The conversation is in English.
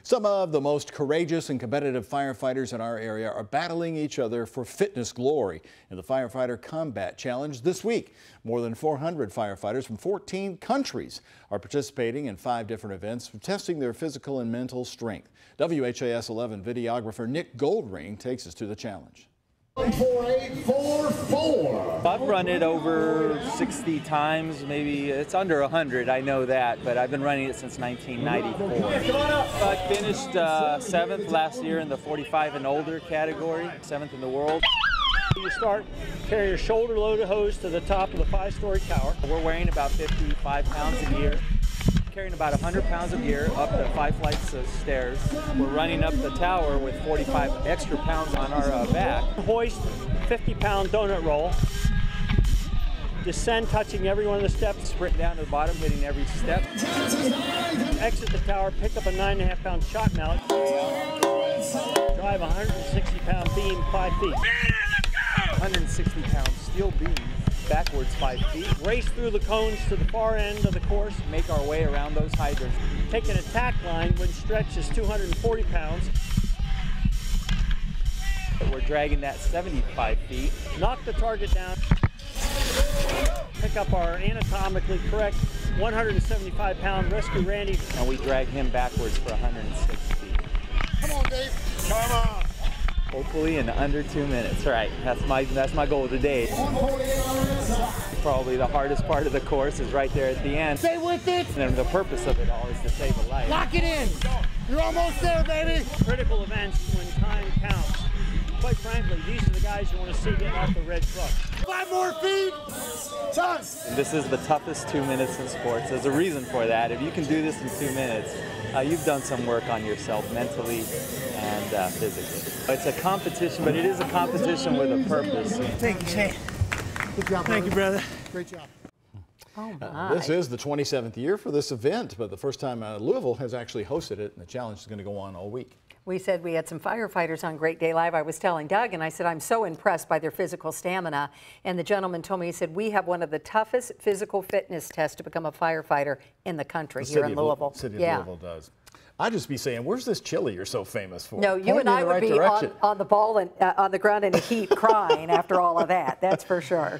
Some of the most courageous and competitive firefighters in our area are battling each other for fitness glory in the Firefighter Combat Challenge this week. More than 400 firefighters from 14 countries are participating in 5 different events, testing their physical and mental strength. WHAS11 videographer Nick Goldring takes us to the challenge. 4844. I've run it over 60 times, maybe it's under 100, I know that, but I've been running it since 1994. I finished 7th last year in the 45 and older category, 7th in the world. You start, carry your shoulder-loaded hose to the top of the 5-story tower. We're weighing about 55 pounds a gear, carrying about 100 pounds of gear up the 5 flights of stairs. We're running up the tower with 45 extra pounds on our back. Hoist 50-pound donut roll. Descend, touching every one of the steps. Sprint down to the bottom, hitting every step. Exit the tower, pick up a 9.5-pound shot mallet. Drive a 160-pound beam 5 feet. 160-pound steel beam backwards 5 feet. Race through the cones to the far end of the course. Make our way around those hydrants. Take an attack line when stretch is 240 pounds. We're dragging that 75 feet. Knock the target down. Pick up our anatomically correct 175-pound rescue Randy. And we drag him backwards for 106 feet. Come on, Dave. Come on. Hopefully in under 2 minutes. Right, that's my goal today. Probably the hardest part of the course is right there at the end. Stay with it. And the purpose of it all is to save a life. Lock it in. You're almost there, baby. Critical events when time counts. Quite frankly, these are the guys you want to see getting off the red truck. 5 more feet. Done. And this is the toughest 2 minutes in sports. There's a reason for that. If you can do this in 2 minutes, you've done some work on yourself mentally and physically. It's a competition, but it is a competition with a purpose. Thank you, Shane. Good job, Thank you, brother. Great job. Oh this is the 27th year for this event, but the first time Louisville has actually hosted it, and the challenge is going to go on all week. We said we had some firefighters on Great Day Live. I was telling Doug, and I said, I'm so impressed by their physical stamina. And the gentleman told me, he said, we have one of the toughest physical fitness tests to become a firefighter in the country here in Louisville. The city of Louisville does. I'd just be saying, where's this chili you're so famous for? No, you and I would be on the ball and on the ground in the heat crying after all of that. That's for sure.